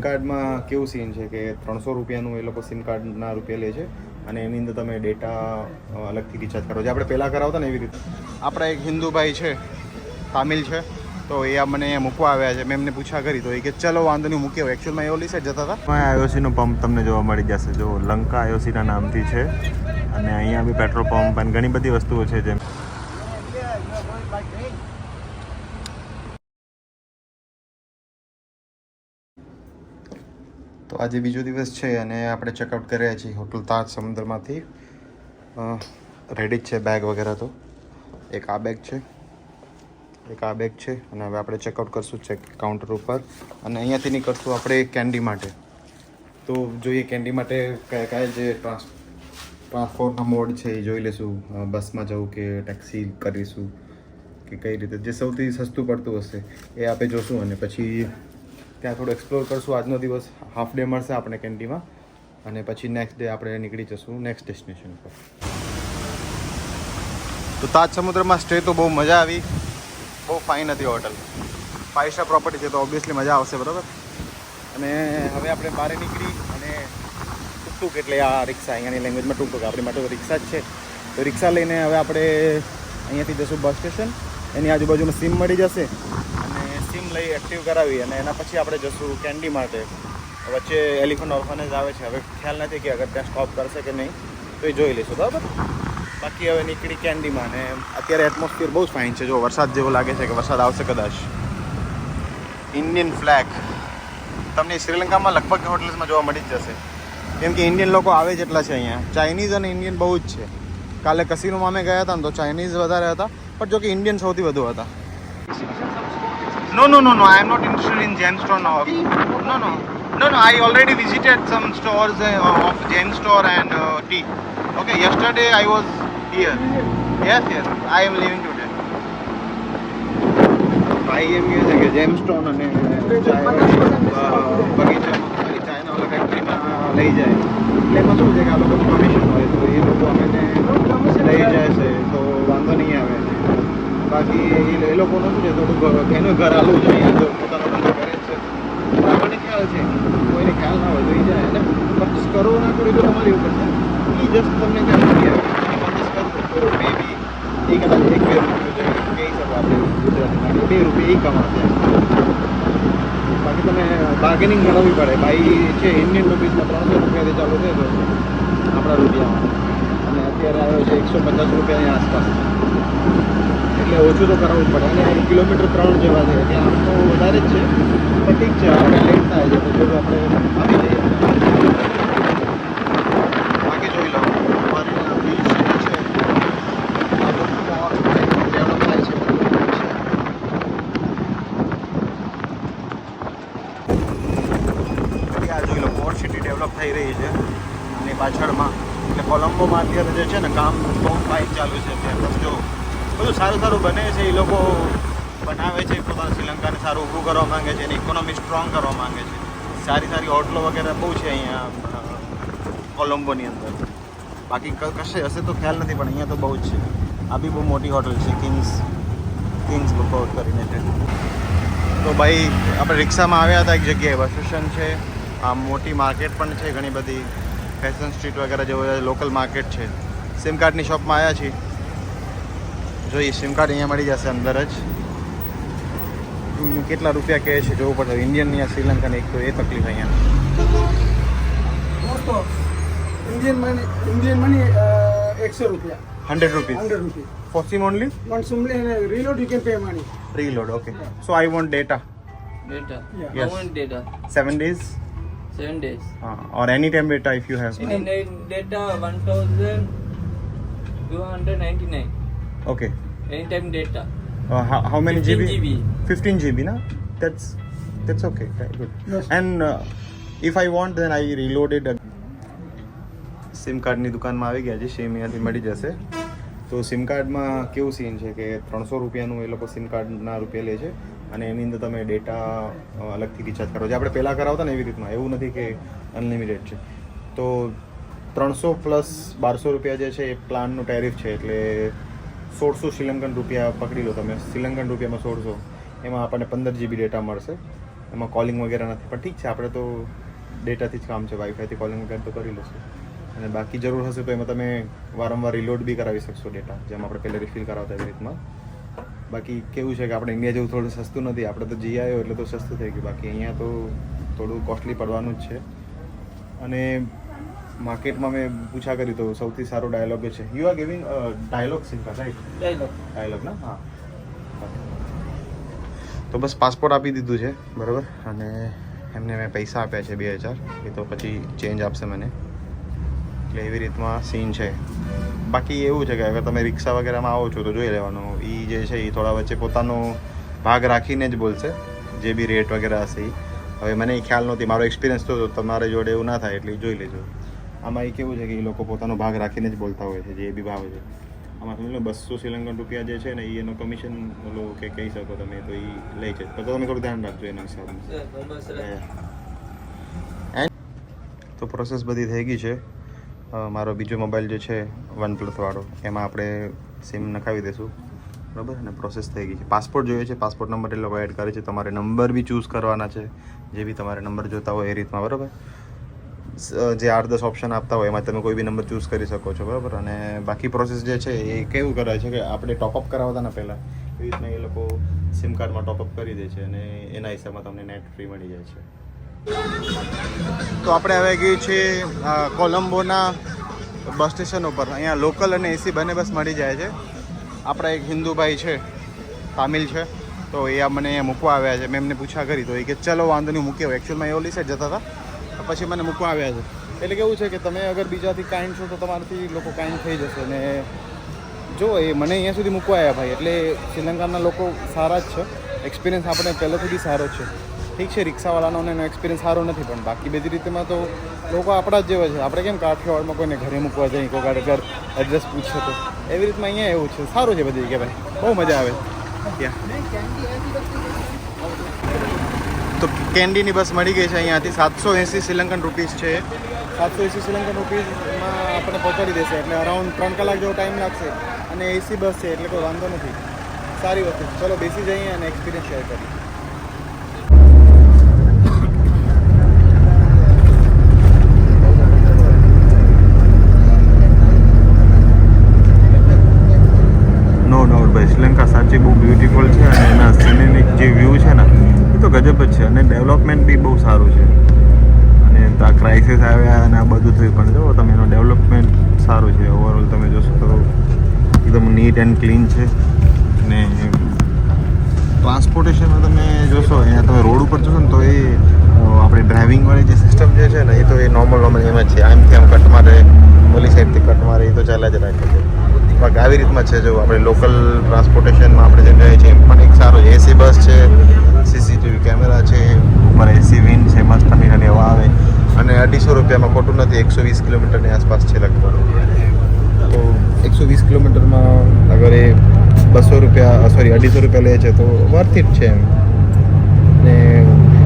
કાર્ડમાં કેવું સીન છે કે 300 રૂપિયાનું એ લોકો સિમ કાર્ડના રૂપિયા લે છે અને એની અંદર તમે ડેટા અલગથી રિચાર્જ કરો છો. આપણે પહેલાં કરાવતા ને એવી રીતે. આપણા એક હિન્દુભાઈ છે, તામિલ છે, તો એ મને અહીંયા મૂકવા આવ્યા છે. મેં એમને પૂછા કરી તો એ કે ચલો વાંધો નહીં મૂકી. એકચ્યુઅલમાં એ ઓલી સાઈડ જતા હતા. આઈઓસીનો પંપ તમને જોવા મળી જશે. જો લંકા આઈઓસીના નામથી છે અને અહીંયા બી પેટ્રોલ પંપ અને ઘણી બધી વસ્તુઓ છે જેમ તો આજે બીજો દિવસ છે અને આપણે ચેકઆઉટ કર્યા છીએ હોટલ તાજ સમુદ્રમાંથી. રેડી જ છે બેગ વગેરે. તો એક આ બેગ છે, એક આ બેગ છે અને હવે આપણે ચેકઆઉટ કરશું ચેક કાઉન્ટર ઉપર અને અહીંયાથી નીકળશું આપણે કેન્ડી માટે. તો જોઈએ કેન્ડી માટે કયા જે ટ્રાન્સપોર્ટના મોડ છે એ જોઈ લઈશું. બસમાં જવું કે ટેક્સી કરીશું કે કઈ રીતે જે સૌથી સસ્તું પડતું હશે એ આપણે જોશું અને પછી ત્યાં થોડું એક્સપ્લોર કરશું. આજનો દિવસ હાફ ડે મળશે આપણે કેન્ટીમાં અને પછી નેક્સ્ટ ડે આપણે નીકળી જશું નેક્સ્ટ ડેસ્ટિનેશન પર. તો તાજ સમુદ્રમાં સ્ટે તો બહુ મજા આવી, બહુ ફાઇન હતી હોટલ. 5 સ્ટાર પ્રોપર્ટી છે તો ઓબ્વિયસલી મજા આવશે, બરાબર. અને હવે આપણે બહાર નીકળી અને ટૂંક એટલે આ રિક્ષા, અહીંયાની લેંગ્વેજમાં ટૂંક આપણી માટે તો રિક્ષા જ છે. તો રિક્ષા લઈને હવે આપણે અહીંયાથી જશું બસ સ્ટેશન. એની આજુબાજુમાં સિમ મળી જશે અને સિમ લઈ એક્ટિવ કરાવી અને એના પછી આપણે જશું કેન્ડી માટે. વચ્ચે એલિફન્ટ ઓર્ફનેજ આવે છે, હવે ખ્યાલ નથી કે અગર ત્યાં સ્ટોપ કરશે કે નહીં તો એ જોઈ લઈશું, બરાબર. બાકી હવે નીકળી કેન્ડીમાં અને અત્યારે એટમોસ્ફિયર બહુ જ ફાઇન છે. જો વરસાદ જેવો લાગે છે કે વરસાદ આવશે કદાચ. ઇન્ડિયન ફ્લેગ તમને શ્રીલંકામાં લગભગ હોટલ્સમાં જોવા મળી જ જશે કેમ કે ઇન્ડિયન લોકો આવે જ એટલા છે અહીંયા. ચાઇનીઝ અને ઇન્ડિયન બહુ જ છે. કાલે કસિનોમાં અમે ગયા હતા ને તો ચાઇનીઝ વધારે હતા, પણ જો કે ઇન્ડિયન સૌથી વધુ હતા. No, I am not interested in gemstone. No, I already visited some stores of gemstone and tea. Okay, yesterday I was here. Yes, I am leaving today. ભાઈ એમ કહે છે કે જેમસ્ટોન અને બગીચામાં ચાઇના વાળા ફેક્ટરીમાં લઈ જાય એટલે એમાં શું છે કે આ લોકો કમિશન હોય તો એ લોકો અમે લઈ જાય છે તો વાંધો નહીં આવે. બાકી એ લોકોનું શું છે થોડુંક એનું ઘર આલું છે, અહીંયા તો પોતાનો ધંધો કરે જ છે. આપણને ખ્યાલ છે, કોઈને ખ્યાલ ના હોય તો એ જાય અને પરચેસ કરો ના કરો એ તો તમારી ઉપર છે. એ જસ્ટ તમને ત્યાં મળી આવે પરચેસ કરો તો મે બી એ કદાચ 1-2 રૂપિયા કહી શકો આપણે ગુજરાતીમાં 2 રૂપિયા એ કમાશે. બાકી તમે બાર્ગેનિંગ કરવી પડે. ભાઈ છે ઇન્ડિયન રૂપીસમાં 300 રૂપિયાથી ચાલુ છે તો આપણા રૂપિયામાં અને અત્યારે આવ્યો છે 150 રૂપિયાની આસપાસ, એટલે ઓછું તો કરાવવું જ પડે. અને કિલોમીટર 3 જેવા છે, ત્યાં આમ તો વધારે જ છે પણ ઠીક છે, આપણે લેટ થાય છે તો થોડું આપણે આવી જઈએ. બાકી જોઈ લો બીચ જે છે આ બધું ડેવલપ થાય છે. આ જોઈ લો પોર્ટ સિટી ડેવલપ થઈ રહી છે અને પાછળમાં એટલે કોલંબોમાં અત્યારે જે છે ને કામ બહુ ફાઇન ચાલુ છે. ત્યાં બસ જો બધું સારું બને છે, એ લોકો બનાવે છે, પોતાના શ્રીલંકાને સારું ઊભું કરવા માંગે છે અને ઇકોનોમી સ્ટ્રોંગ કરવા માંગે છે. સારી હોટલો વગેરે બહુ છે અહીંયા કોલંબોની અંદર. બાકી કશે હશે તો ખ્યાલ નથી પણ અહીંયા તો બહુ જ છે. આ બી બહુ મોટી હોટલ છે, કિંગ્સ બુકઆઉટ કરીને છે. તો ભાઈ આપણે રિક્ષામાં આવ્યા હતા એક જગ્યાએ, બસ સ્ટેશન છે, આ મોટી માર્કેટ પણ છે ઘણી બધી, ફેશન સ્ટ્રીટ વગેરે જેવો લોકલ માર્કેટ છે. સિમ કાર્ડની શોપમાં આવ્યા છીએ. જોઈએ સિમ કાર્ડ અહીંયા મળી જશે અંદર જ. કેટલા રૂપિયા કહે છે જોવું પડશે. ઇન્ડિયન યા શ્રીલંકન એક તો એ તકલીફ અહીંયા. Indian money 100 rupiah. 100 rupees. 100 rupees. For SIM only? Once only reload you can pay money. Reload, okay. So I want data. Data. Yeah. Yes. I want data. 7 days? 7 days. Or anytime data if you have. Any data 1299. Okay. Anytime data. How many 15 GB? GB. 15 GB, na? That's okay. Okay, good. Yes. And if I want then I reload it. Sim કાર્ડની દુકાનમાં આવી ગયા છે, sim અહીંયાથી મળી જશે. તો sim કાર્ડમાં કેવું સીન છે કે 300 રૂપિયાનું એ લોકો સિમ કાર્ડના રૂપિયા લે છે અને એની અંદર તમે ડેટા અલગથી રિચાર્જ કરો છો. આપણે પહેલાં કરાવતા ને એવી રીતના, એવું નથી કે અનલિમિટેડ છે. તો 300 પ્લસ 1200 રૂપિયા જે છે એ પ્લાનનું ટેરિફ છે, એટલે 1600 શ્રીલંકન રૂપિયા પકડી લો તમે. શ્રીલંકન રૂપિયામાં 1600, એમાં આપણને 15 GB ડેટા મળશે એમાં કોલિંગ વગેરે નથી, પણ ઠીક છે, આપણે તો ડેટાથી જ કામ છે, વાઈફાઈથી કોલિંગ વગેરે તો કરી લઈશું. અને બાકી જરૂર હશે તો એમાં તમે વારંવાર રિલોડ બી કરાવી શકશો ડેટા, જેમ આપણે પહેલે રિફિલ કરાવતા એવી રીતમાં. બાકી કેવું છે કે આપણે ઇન્ડિયા જેવું થોડું સસ્તું નથી, આપણે તો જી આવ્યો એટલે તો સસ્તું થઈ ગયું, બાકી અહીંયા તો થોડું કોસ્ટલી પડવાનું જ છે. અને માર્કેટમાં મેં પૂછા કર્યું તો સૌથી સારો ડાયલોગ છે. You are giving dialogue SIM card, right? Dialogue ના, હા. તો બસ પાસપોર્ટ આપી દીધું છે, બરાબર. અને એમને મેં પૈસા આપ્યા છે 2000, એ તો પછી ચેન્જ આપશે મને, એટલે એવી રીતમાં સીન છે. બાકી એવું છે કે અગર તમે રિક્ષા વગેરેમાં આવો છો તો જોઈ લેવાનું, એ જે છે એ થોડા વચ્ચે પોતાનો ભાગ રાખીને જ બોલશે, જે બી રેટ વગેરે હશે એ. હવે મને એ ખ્યાલ નહોતી, મારો એક્સપિરિયન્સ તો તમારે જોડે એવું ના થાય એટલે જોઈ લેજો. આમાં એ કેવું છે કે એ લોકો પોતાનો ભાગ રાખીને જ બોલતા હોય છે, જે બી ભાવ છે. આમાં સમજી લો 200 શ્રીલંકન રૂપિયા જે છે ને એ એનો કમિશન ઓલો કે કહી શકો તમે, તો એ લે છે, તો તમે થોડું ધ્યાન રાખજો એના હિસાબે. તો પ્રોસેસ બધી થઈ ગઈ છે. મારો બીજો મોબાઈલ જે છે OnePlus વાળો, એમાં આપણે સિમ નખાવી દઈશું, બરાબર. અને પ્રોસેસ થઈ ગઈ છે. પાસપોર્ટ જોઈએ છે, પાસપોર્ટ નંબર એ લોકો એડ કરે છે. તમારે નંબર બી ચૂઝ કરવાના છે, જે બી તમારે નંબર જોતા હોય એ રીતમાં, બરાબર. જે 8-10 ઓપ્શન આપતા હોય એમાં તમે કોઈ બી નંબર ચૂઝ કરી શકો છો, બરાબર. અને બાકી પ્રોસેસ જે છે એ કેવું કરે છે કે આપણે ટોપઅપ કરાવતા ને પહેલાં એવી રીતના એ લોકો સિમ કાર્ડમાં ટોપઅપ કરી દે છે અને એના હિસાબમાં તમને નેટ ફ્રી મળી જાય છે. તો આપણે હવે ગઈ છીએ કોલંબોના બસ સ્ટેશન ઉપર. અહીંયા લોકલ અને એસી બંને બસ મળી જાય છે. આપણા એક હિન્દુભાઈ છે, તામિલ છે, તો એ મને અહીંયા મૂકવા આવ્યા છે. મેં એમને પૂછા કરી તો એ કે ચલો વાંધો નહીં મૂકી આવો. એકચ્યુઅલમાં એ ઓલી સાઈડ જતા હતા, પછી મને મૂકવા આવ્યા છે. એટલે કેવું છે કે તમે અગર બીજાથી કાઇન્ડ છો તો તમારાથી લોકો કાઇન્ડ થઈ જશે. અને જો એ મને અહીંયા સુધી મૂકવા આવ્યા ભાઈ, એટલે શ્રીલંકાના લોકો સારા જ છે. એક્સપિરિયન્સ આપણે પહેલેથી બી સારો છે. ઠીક છે, રિક્ષાવાળાનો એનો એક્સપિરિયન્સ સારો નથી, પણ બાકી બધી રીતેમાં તો લોકો આપણા જ જેવા છે. આપણે કેમ કાઠિયાવાડમાં કોઈને ઘરે મૂકવા જઈએ, કોઈ ઘર એડ્રેસ પૂછશે તો એવી રીતમાં અહીંયા એવું છે. સારું છે બધી જગ્યાએ ભાઈ, બહુ મજા આવે ત્યાં. તો કેન્ડીની બસ મળી ગઈ છે અહીંયાથી. 780 શ્રીલંકન રૂપીસ છે. 780 શ્રીલંકન રૂપીસમાં આપણે પહોંચાડી દેશે, એટલે અરાઉન્ડ 3 કલાક જેવો ટાઈમ લાગશે. અને એસી બસ છે એટલે કોઈ વાંધો નથી, સારી વસ્તુ. ચલો બેસી જઈએ અને એક્સપિરિયન્સ શેર કરીએ. નો ડાઉટ ભાઈ, શ્રીલંકા સાચી બહુ બ્યુટીફુલ છે અને એના સિનેમિક જે વ્યૂ છે ને એ તો ગજબ જ છે. અને ડેવલપમેન્ટ બી બહુ સારું છે. અને આ ક્રાઇસિસ આવ્યા અને આ બધું થયું, પણ જો તમે એનું ડેવલપમેન્ટ સારું છે. ઓવરઓલ તમે જોશો તો એકદમ નીટ એન્ડ ક્લીન છે. અને ટ્રાન્સપોર્ટેશનમાં તમે જોશો અહીંયા તમે રોડ ઉપર જોશો ને તો એ આપણે ડ્રાઇવિંગવાળી જે સિસ્ટમ જે છે ને એ તો એ નોર્મલ એમ જ છે. આમથી આમ કટ મારે, ઓલી સાઈડથી કટ મારે, એ તો ચાલ્યા જ રાખે છે. બાકી આવી રીતમાં છે. જો આપણે લોકલ ટ્રાન્સપોર્ટેશનમાં આપણે જે રહે છે એમ પણ એક સારો છે. એસી બસ છે, સીસીટીવી કેમેરા છે, ઉપર એસી વિન છે, મસ્ત ઠંડી ઠંડી હવા આવે. અને 250 રૂપિયામાં ખોટું નથી. 120 કિલોમીટરની આસપાસ છે લગભગ. તો 120 કિલોમીટરમાં અગર એ 200 રૂપિયા 250 રૂપિયા લે છે તો વર્થ ઇટ છે એમ. ને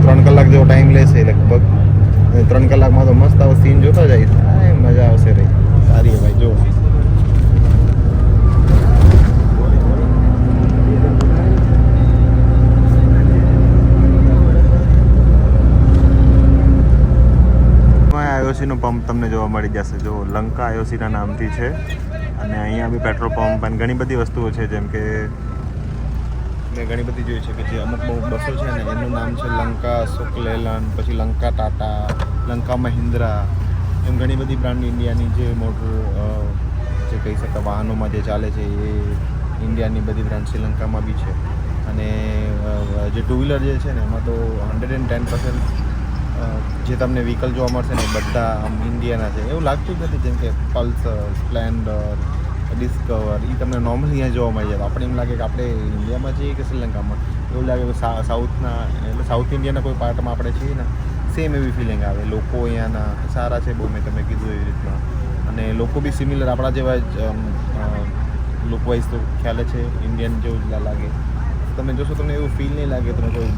3 કલાક જેવો ટાઈમ લેશે લગભગ. અને 3 કલાકમાં તો મસ્ત આવો સીન જોતા જાય, મજા આવશે રહી. સારી ભાઈ જો. આઈઓસીનું પંપ તમને જોવા મળી જશે. જો લંકા આઈઓસીના નામથી છે. અને અહીંયા બી પેટ્રોલ પંપ અને ઘણી બધી વસ્તુઓ છે. જેમ કે મેં ઘણી બધી જોઈ છે કે જે અમુક બસો છે ને એનું નામ છે લંકા અશોક લેલન, પછી લંકા ટાટા, લંકા મહિન્દ્રા, એમ ઘણી બધી બ્રાન્ડ ઇન્ડિયાની જે મોટર જે કહી શકાય વાહનોમાં જે ચાલે છે એ ઇન્ડિયાની બધી બ્રાન્ડ શ્રીલંકામાં બી છે. અને જે ટુ વ્હીલર જે છે ને એમાં તો 110% જે તમને વ્હીકલ જોવા મળશે ને બધા આમ ઇન્ડિયાના છે. એવું લાગતું જ નથી જેમ કે પલ્સર, સ્પ્લેન્ડર, ડિસ્કવર એ તમને નોર્મલી અહીંયા જોવા મળી જાય. આપણે એમ લાગે કે આપણે ઇન્ડિયામાં છીએ કે શ્રીલંકામાં. એવું લાગે કે સાઉથના એટલે સાઉથ ઇન્ડિયાના કોઈ પાર્ટમાં આપણે છીએ ને સેમ એવી ફિલિંગ આવે. લોકો અહીંયાના સારા છે બહુ, મેં તમે કીધું એવી રીતના. અને લોકો બી સિમિલર આપણા જેવા જ લુક વાઇઝ તો ખ્યાલ છે ઇન્ડિયન જેવું જ લાગે. તમે જોશો તમને એવું ફીલ નહીં લાગે તમે કોઈ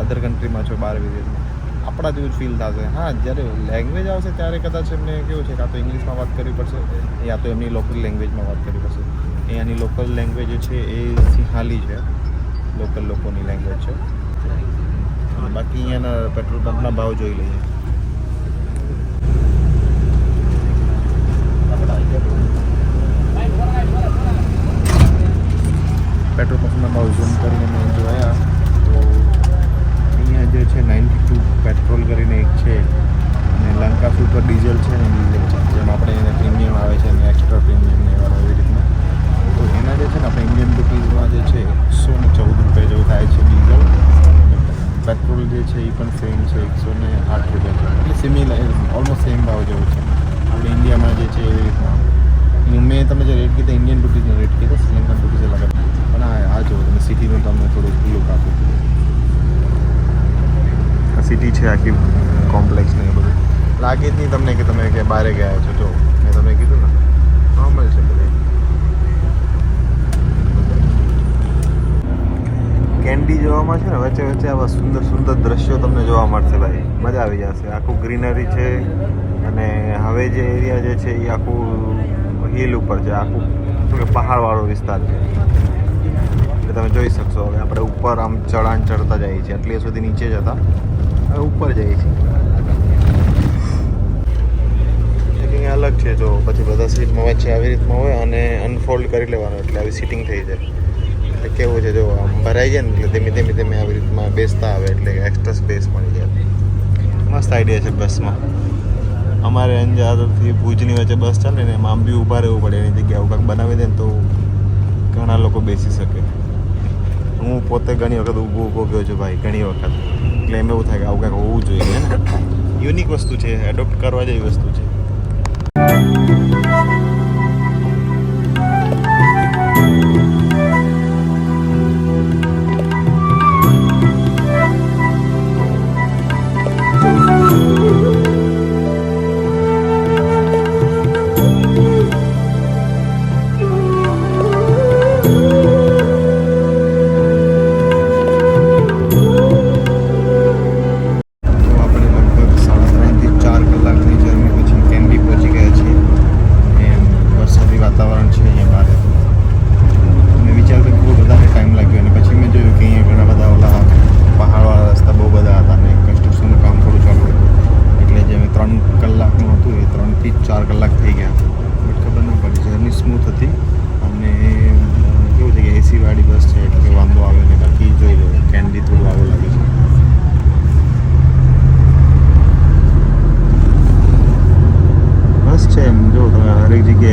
અધર કન્ટ્રીમાં છો બહાર વિદેશમાં. આપણા જેવું જ ફીલ થશે. હા, જ્યારે લેંગ્વેજ આવશે ત્યારે કદાચ એમને કેવું છે કે આ તો ઇંગ્લિશમાં વાત કરવી પડશે યા તો એમની લોકલ લેંગ્વેજમાં વાત કરવી પડશે. અહીંયાની લોકલ લેંગ્વેજ છે એ સિંહાલી છે, લોકલ લોકોની લેંગ્વેજ છે. બાકી અહીંયાના પેટ્રોલ પંપના ભાવ જોઈ લઈએ. પેટ્રોલ પંપના ભાવ ઝૂમ કરીને મેં જોયા તો અહીંયા જે છે 92 પેટ્રોલ કરીને એક છે અને લંકા સુપર ડીઝલ છે ને ડીઝલ છે જેમ આપણે એને પ્રીમિયમ આવે છે અને એક્સ્ટ્રા પ્રીમિયમ ને એવા એવી રીતના. તો એના જે છે ને આપણે ઇન્ડિયન રૂપીઝમાં જે છે 114 રૂપિયા જેવું થાય છે ડીઝલ. પેટ્રોલ જે છે એ પણ સેમ છે 108 રૂપિયા છે એટલે સિમિલર ઓલમોસ્ટ સેમ ભાવ જેવું છે આપણે ઇન્ડિયામાં જે છે એવી રીતના. મેં તમે જે રેટ કીધા ઇન્ડિયન રૂપીઝનો રેટ કીધો શ્રીલંકન રૂપીઝ અલગ પણ આ જો તમે સિટીનું તમને થોડું લુક આપું. આ સિટી છે આખી કોમ્પ્લેક્સ ને એ બધું લાગે જ નહીં તમને કે તમે કે બહાર ગયા છો. જો મેં તમને કીધું ને નોર્મલ છે બધું. કેન્ડી જોવામાં છે ને વચ્ચે વચ્ચે આવા સુંદર સુંદર દ્રશ્યો તમને જોવા મળશે ભાઈ, મજા આવી જશે. આખું ગ્રીનરી છે અને હવે જે એરિયા જે છે એ આખું હિલ ઉપર છે, આખું શું કે પહાડવાળો વિસ્તાર છે એટલે તમે જોઈ શકશો. હવે આપણે ઉપર આમ ચઢાણ ચડતા જઈએ છીએ, એટલે સુધી નીચે જ હતા, હવે ઉપર જઈએ છીએ. અહીંયા અલગ છે જો પછી બધા સીટમાં વચ્ચે આવી રીતમાં હોય અને અનફોલ્ડ કરી લેવાનું એટલે આવી સીટિંગ થઈ જાય. એટલે કેવું છે જો આમ ભરાઈ જાય ને એટલે ધીમે ધીમે આવી રીતમાં બેસતા આવે એટલે એક્સ્ટ્રા સ્પેસ મળી જાય. મસ્ત આઈડિયા છે બસમાં. અમારે અંજારથી ભુજની વચ્ચે બસ ચાલે ને એમાં આમ બી ઊભા રહેવું પડે, એની જગ્યાએ આવું કાંઈક બનાવી દે ને તો ઘણા લોકો બેસી શકે. હું પોતે ઘણી વખત ઊભો ગયો છું ભાઈ, ઘણી વખત. એટલે એમ એવું થાય કે આવું કાંઈક હોવું જોઈએ ને. યુનિક વસ્તુ છે, એડોપ્ટ કરવા જેવી વસ્તુ છે.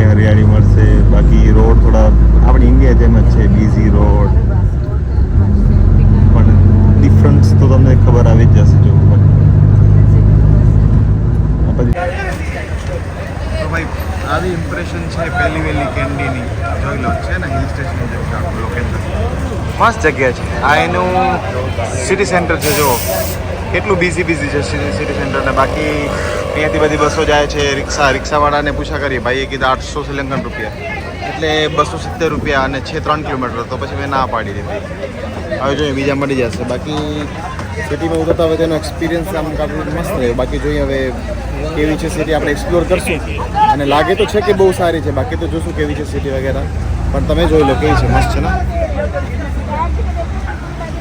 હરિયાળી મળશે. બાકી રોડ થોડા આપણી ઇન્ડિયા જેમ જ છે, બીઝી રોડ, પણ ડિફરન્સ તો તમને ખબર આવી જ જશે. જો તો ભાઈ આવી ઇમ્પ્રેશન છે પહેલી વહેલી કેન્ડીની. જોઈ લો છે ને હિલ સ્ટેશન લોકેશન મસ્ત જગ્યા છે. આ એનું સિટી સેન્ટર છે. જો કેટલું બિઝી છે સિટી સેન્ટર ને. બાકી અહીંયાથી બધી બસો જાય છે, રિક્ષાવાળાને પૂછા કરીએ, ભાઈએ કીધા 800 શ્રીલંકન રૂપિયા એટલે 270 રૂપિયા અને છે 3 કિલોમીટર. તો પછી મેં ના પાડી દીધી. હવે જોઈએ બીજા મળી જશે. બાકી સિટીમાં ઉતરતા હોય તેનો એક્સપિરિયન્સ આમ કાઢવું મસ્ત રહ્યો. બાકી જોઈએ હવે કેવી છે સિટી આપણે એક્સપ્લોર કરશું અને લાગે તો છે કે બહુ સારી છે. બાકી તો જોશું કેવી છે સિટી વગેરે, પણ તમે જોઈ લો કેવી છે, મસ્ત છે ને.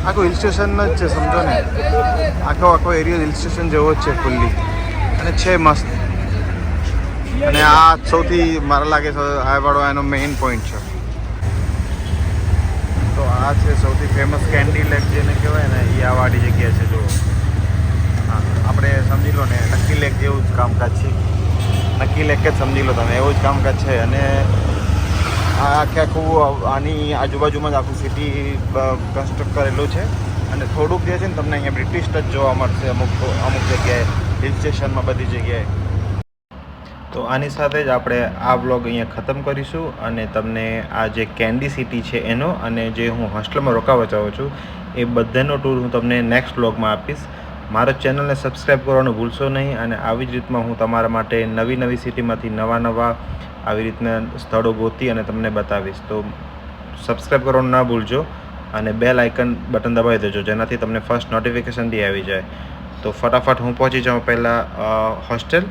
આખું હિલ સ્ટેશન જ છે સમજો ને, આખો એરિયો હિલ સ્ટેશન જેવો જ છે ફૂલ્લી અને છે મસ્ત. અને આ સૌથી મારા લાગે છે આ વાળો એનો મેઇન પોઈન્ટ છે. તો આ છે સૌથી ફેમસ કેન્ડી લેક જેને કહેવાય ને, એ આ વાળી જગ્યા છે. જો હા આપણે સમજી લો ને નક્કી લેક જેવું જ કામકાજ છે. નક્કી લેક જ સમજી લો તમે, એવું જ કામકાજ છે. અને આ આખું આની આજુબાજુમાં જ આખું સિટી કન્સ્ટ્રક્ટ કરેલું છે. અને થોડુંક જે છે ને તમને અહીંયા બ્રિટિશ ટચ જોવા મળશે અમુક જગ્યાએ, હિલ સ્ટેશનમાં બધી જગ્યાએ. તો આની સાથે જ આપણે આ વ્લોગ અહીંયા ખતમ કરીશું અને તમને આ જે કેન્ડી સિટી છે એનો અને જે હું હોસ્ટેલમાં રોકાવા ચાહું છું એ બધાનો ટૂર હું તમને નેક્સ્ટ વ્લોગમાં આપીશ. મારા ચેનલને સબસ્ક્રાઈબ કરવાનું ભૂલશો નહીં. અને આવી જ રીતમાં હું તમારા માટે નવી સિટીમાંથી નવા આવી રીતના સ્થળો ગોતી અને તમને બતાવીશ. તો સબસ્ક્રાઈબ કરવાનું ના ભૂલજો અને બેલ આઇકન બટન દબાવી દેજો, જેનાથી તમને ફર્સ્ટ નોટિફિકેશન બી આવી જાય. તો ફટાફટ હું પહોંચી જાઉં પહેલાં હોસ્ટેલ,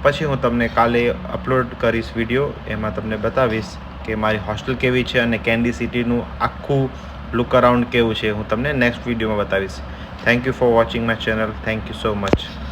પછી હું તમને કાલે અપલોડ કરીશ વિડીયો. એમાં તમને બતાવીશ કે મારી હોસ્ટેલ કેવી છે અને કેન્ડી સિટીનું આખું લુક અરાઉન્ડ કેવું છે, હું તમને નેક્સ્ટ વિડીયોમાં બતાવીશ. Thank you for watching my channel. Thank you so much.